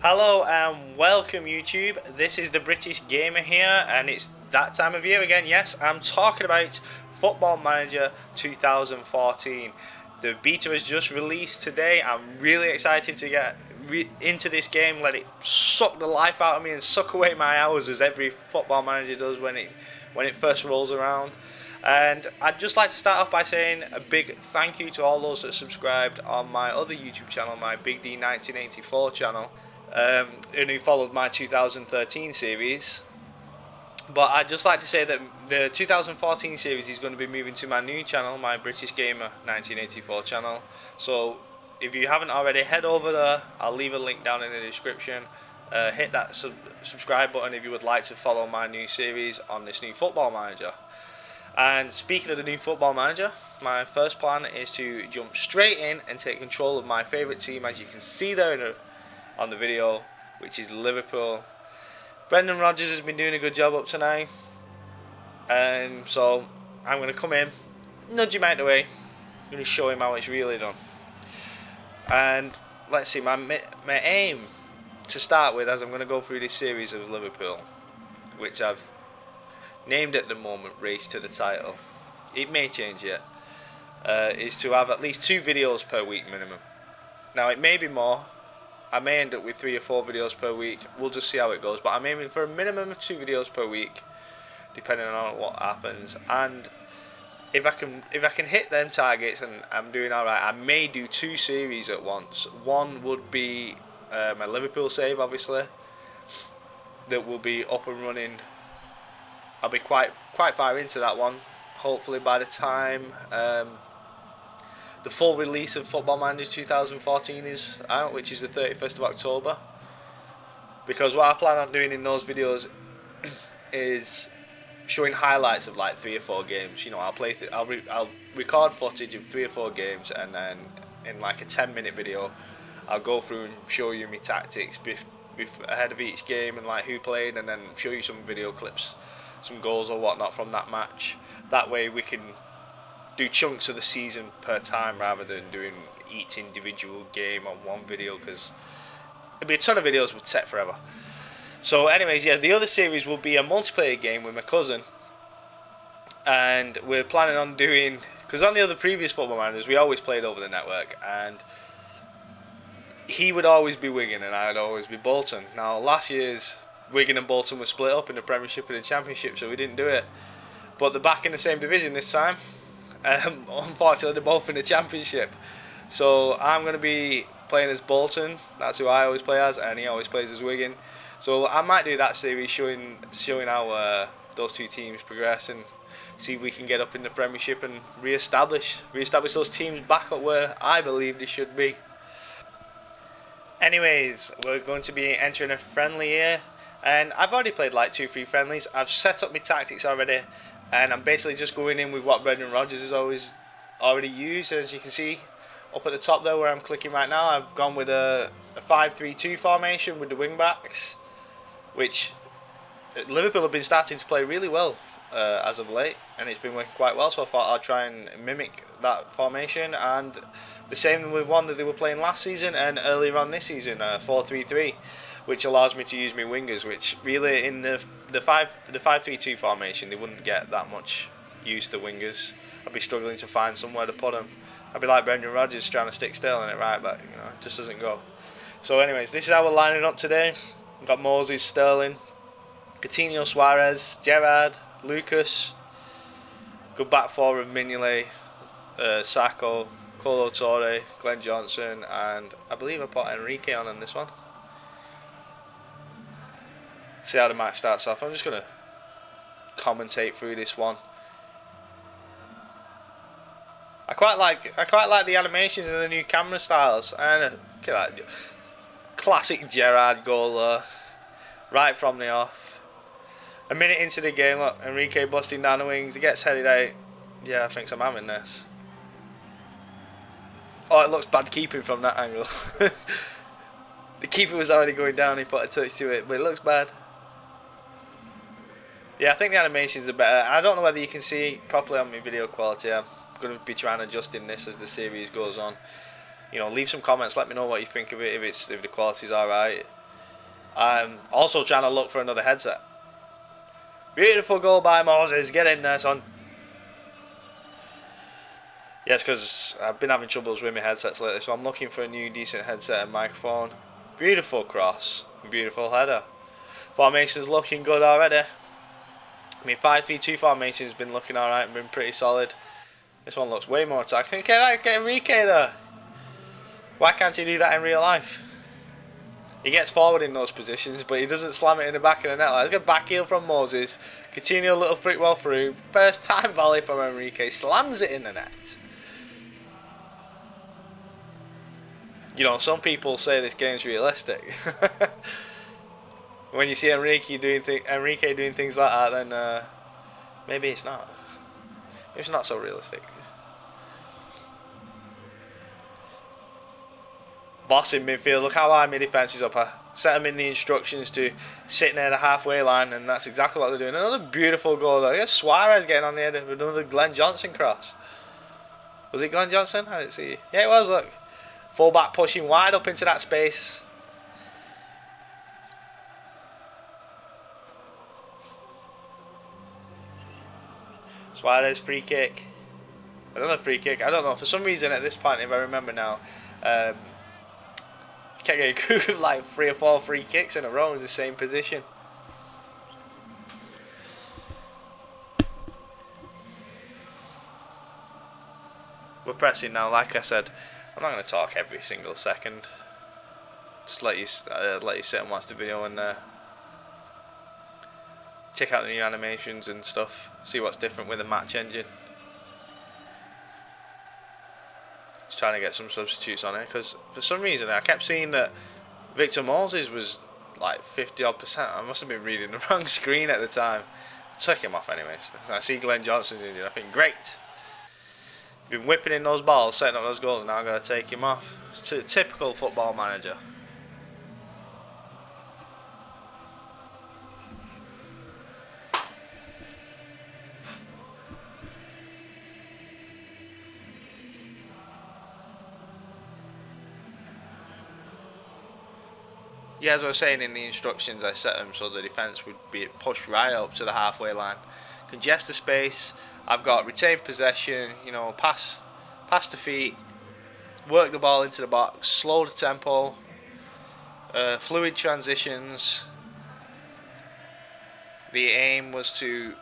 Hello and welcome YouTube. This is the British Gamer here, and it's that time of year again. Yes, I'm talking about Football Manager 2014. The beta was just released today. I'm really excited to get into this game, let it suck the life out of me and suck away my hours as every Football Manager does when it first rolls around. And I'd just like to start off by saying a big thank you to all those that subscribed on my other YouTube channel, my Big D 1984 channel. And who followed my 2013 series. But I'd just like to say that the 2014 series is going to be moving to my new channel, my British Gamer 1984 channel. So if you haven't already, head over there. I'll leave a link down in the description. Hit that subscribe button if you would like to follow my new series on this new Football Manager. And speaking of the new Football Manager, my first plan is to jump straight in and take control of my favourite team, as you can see there on the video, which is Liverpool. Brendan Rodgers has been doing a good job up tonight, and so I'm going to come in, nudge him out the way. I'm going to show him how it's really done. And let's see, my aim to start with, as I'm going to go through this series of Liverpool, which I've named at the moment Race to the Title, it may change yet, is to have at least 2 videos per week minimum. Now it may be more, I may end up with 3 or 4 videos per week. We'll just see how it goes. But I'm aiming for a minimum of 2 videos per week, depending on what happens. And if I can hit them targets and I'm doing alright, I may do 2 series at once. One would be my Liverpool save, obviously, that will be up and running. I'll be quite far into that one. Hopefully by the time the full release of Football Manager 2014 is out, which is the 31st of October. Because what I plan on doing in those videos is showing highlights of like 3 or 4 games. You know, I'll record footage of 3 or 4 games, and then in like a 10-minute video, I'll go through and show you my tactics ahead of each game and like who played, and then show you some video clips, some goals or whatnot from that match. That way we can do chunks of the season per time rather than doing each individual game on one video, because it'll be a ton of videos would take forever. So anyways, yeah, the other series will be a multiplayer game with my cousin, and we're planning on doing, because on the other previous Football Managers we always played over the network, and he would always be Wigan and I would always be Bolton. Now last year's Wigan and Bolton were split up in the Premiership and the Championship, so we didn't do it, but they're back in the same division this time. Unfortunately, they're both in the Championship, so I'm going to be playing as Bolton. That's who I always play as, and he always plays as Wigan. So I might do that series showing how those 2 teams progress, and see if we can get up in the Premiership and re-establish those teams back up where I believe they should be. Anyways, we're going to be entering a friendly here, and I've already played like 2-3 friendlies. I've set up my tactics already, and I'm basically just going in with what Brendan Rodgers has already used. As you can see up at the top there where I'm clicking right now, I've gone with a 5-3-2 formation with the wing backs, which Liverpool have been starting to play really well as of late, and it's been working quite well. So I thought I'd try and mimic that formation, and the same with one that they were playing last season and earlier on this season, 4-3-3. Which allows me to use my wingers, which really in the 5-3-2 formation they wouldn't get that much use to wingers. I'd be struggling to find somewhere to put them. I'd be like Brendan Rodgers trying to stick still in it right back, you know, it just doesn't go. So anyways, this is how we're lining up today. We've got Moses, Sterling, Coutinho, Suarez, Gerrard, Lucas, good back four of Mignolet, Sacco, Colo Torre, Glenn Johnson, and I believe I put Enrique on this one. See how the match starts off. I'm just going to commentate through this one. I quite like the animations and the new camera styles. And look at that classic Gerrard goal right from the off. A minute into the game, look, Enrique busting down the wings. He gets headed out. Yeah, I think I'm having this. Oh, it looks bad keeping from that angle. The keeper was already going down. He put a touch to it, but it looks bad. Yeah, I think the animations are better. I don't know whether you can see properly on my video quality. I'm going to be trying to adjust in this as the series goes on. You know, leave some comments. Let me know what you think of it. If the quality's alright. I'm also trying to look for another headset. Beautiful goal by Moses. Get in there, son. Yes, because I've been having troubles with my headsets lately, so I'm looking for a new decent headset and microphone. Beautiful cross. Beautiful header. Formation's looking good already. I mean, 5-3-2 formation's been looking alright and been pretty solid. This one looks way more attacking. Can I get Enrique there? Why can't he do that in real life? He gets forward in those positions, but he doesn't slam it in the back of the net. Let's get back heel from Moses. Coutinho, a little flick well through. First time volley from Enrique. Slams it in the net. You know, some people say this game's realistic. When you see Enrique doing things like that, then maybe it's not. It's not so realistic. Boss in midfield. Look how high my defence is up. I set them in the instructions to sit near the halfway line, and that's exactly what they're doing. Another beautiful goal there. I guess Suarez getting on the head of another Glenn Johnson cross. Was it Glenn Johnson? I didn't see. Yeah, it was. Look, full back pushing wide up into that space. Suarez free kick. Another free kick. I don't know. For some reason, at this point, if I remember now, kept getting good like 3 or 4 free kicks in a row in the same position. We're pressing now. Like I said, I'm not going to talk every single second. Just let you sit and watch the video and check out the new animations and stuff. See what's different with the match engine. Just trying to get some substitutes on it, because for some reason I kept seeing that Victor Moses was like 50-odd%. I must have been reading the wrong screen at the time. I took him off anyways. I see Glenn Johnson's injured. I think great. Been whipping in those balls, setting up those goals, and now I'm going to take him off. It's a typical football manager. Yeah, as I was saying in the instructions, I set them so the defence would be pushed right up to the halfway line. Congest the space. I've got retained possession, you know, pass the feet, work the ball into the box, slow the tempo, fluid transitions. The aim was to...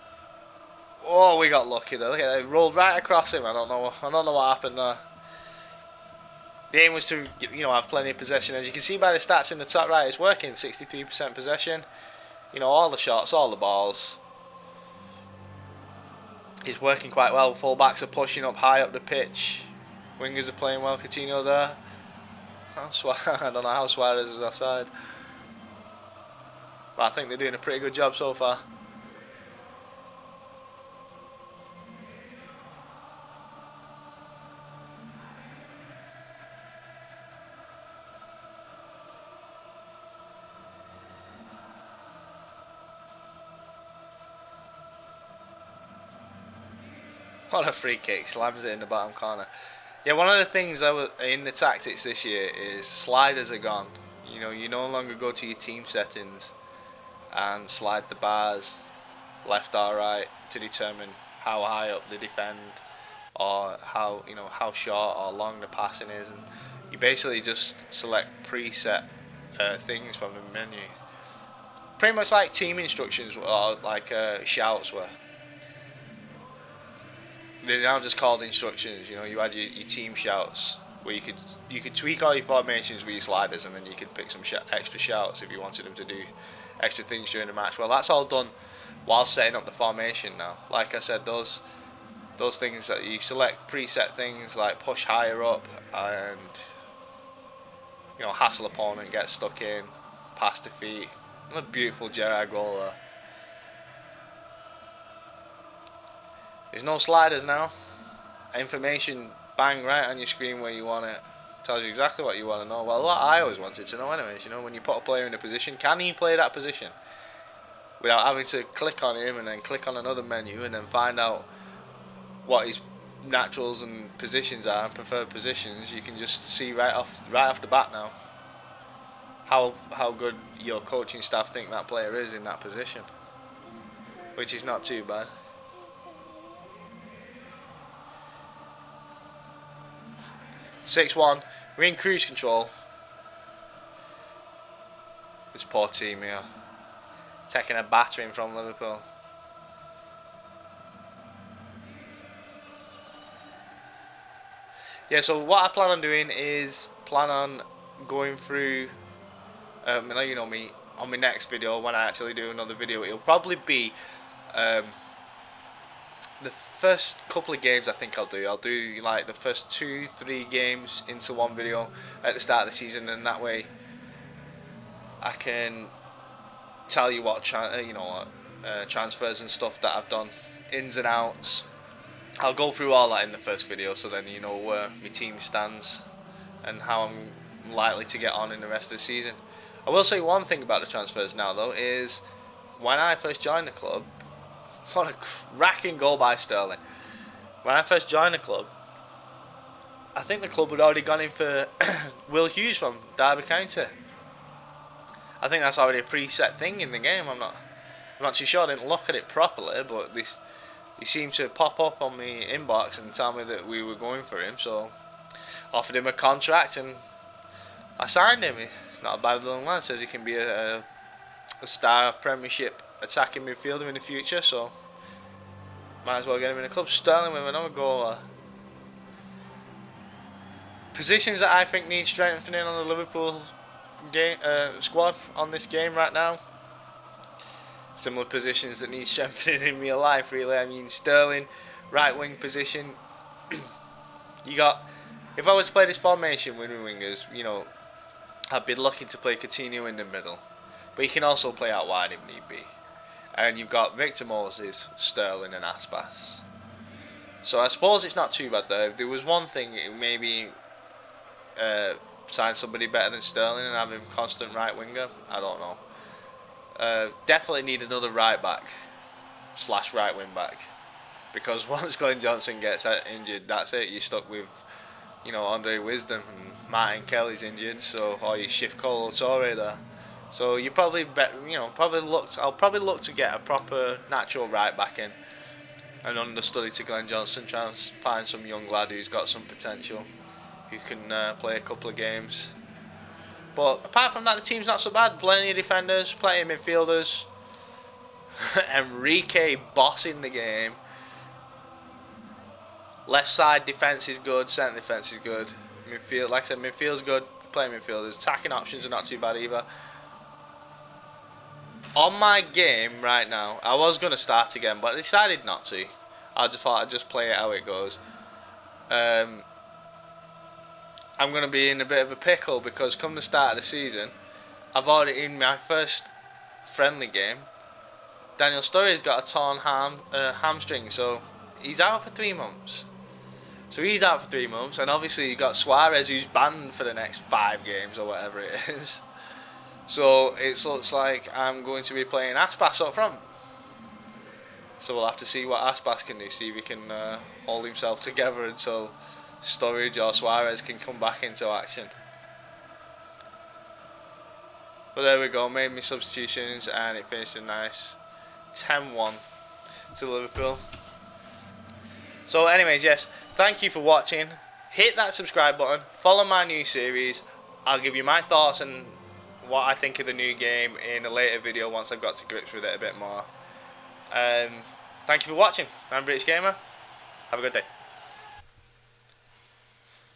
Oh, we got lucky there. Look at that, it rolled right across him. I don't know what happened there. The aim was to, you know, have plenty of possession. As you can see by the stats in the top right, it's working. 63% possession. You know, all the shots, all the balls. It's working quite well. Fullbacks are pushing up high up the pitch. Wingers are playing well. Coutinho there. I don't know how Suarez is offside. But I think they're doing a pretty good job so far. What a free kick, slams it in the bottom corner. Yeah, one of the things that was in the tactics this year is sliders are gone. You know, you no longer go to your team settings and slide the bars left or right to determine how high up they defend or how, you know, how short or long the passing is, and you basically just select preset things from the menu. Pretty much like team instructions or like shouts were. They're now just called instructions. You know, you had your team shouts where you could tweak all your formations with your sliders, and then you could pick some extra shouts if you wanted them to do extra things during the match. Well, that's all done while setting up the formation now. Like I said, those things that you select preset things like push higher up and, you know, hassle opponent, get stuck in, pass to feet. What a beautiful Gerrard goal there. There's no sliders now. Information bang right on your screen where you want it. Tells you exactly what you want to know. Well, what I always wanted to know anyways, you know, when you put a player in a position, can he play that position? Without having to click on him and then click on another menu and then find out what his naturals and positions are and preferred positions. You can just see right off the bat now how good your coaching staff think that player is in that position, which is not too bad. (6-1). We're in cruise control. This poor team here, taking a battering from Liverpool. Yeah, so what I plan on doing is going through, you know me, on my next video, when I actually do another video, it'll probably be the first couple of games. I think I'll do like the first 2-3 games into one video at the start of the season, and that way I can tell you what transfers and stuff that I've done, ins and outs. I'll go through all that in the first video, so then you know where my team stands and how I'm likely to get on in the rest of the season. I will say one thing about the transfers now though, is when I first joined the club, what a cracking goal by Sterling. When I first joined the club, I think the club had already gone in for Will Hughes from Derby County. I think that's already a preset thing in the game. I'm not too sure. I didn't look at it properly, but he seemed to pop up on my inbox and tell me that we were going for him. So offered him a contract and I signed him. He's not a bad little man. Says he can be a star Premiership attacking midfielder in the future. So might as well get him in the club. Sterling with another goal. Positions that I think need strengthening on the Liverpool game squad on this game right now. Similar positions that need strengthening in real life, really. I mean, Sterling, right wing position. You got, if I was to play this formation with wingers, you know, I'd be looking to play Coutinho in the middle, but you can also play out wide if need be. And you've got Victor Moses, Sterling, and Aspas. So I suppose it's not too bad there. If there was one thing, maybe sign somebody better than Sterling and have him constant right winger. I don't know. Definitely need another right back / right wing back, because once Glenn Johnson gets injured, that's it. You're stuck with, you know, Andre Wisdom and Martin Kelly's injured, so or you shift Colo Torre there. So you probably I'll probably look to get a proper natural right back in, an understudy to Glenn Johnson, try and find some young lad who's got some potential, who can play a couple of games. But apart from that, the team's not so bad. Plenty of defenders, plenty of midfielders. Enrique bossing the game. Left side defence is good, centre defence is good. Midfield, like I said, midfield's good. Playing midfielders, attacking options are not too bad either. On my game right now, I was going to start again, but I decided not to. I just thought I'd just play it how it goes. I'm going to be in a bit of a pickle because come the start of the season, I've already, in my first friendly game, Daniel Sturridge's got a torn hamstring, so he's out for 3 months. And obviously you've got Suarez, who's banned for the next 5 games or whatever it is. So it looks like I'm going to be playing Aspas up front. So we'll have to see what Aspas can do, see if he can hold himself together until Sturridge or Suarez can come back into action. But there we go, made me substitutions and it finished a nice 10-1 to Liverpool. So anyways, yes, thank you for watching. Hit that subscribe button, follow my new series. I'll give you my thoughts and what I think of the new game in a later video once I've got to grips with it a bit more. Thank you for watching. I'm British Gamer. Have a good day.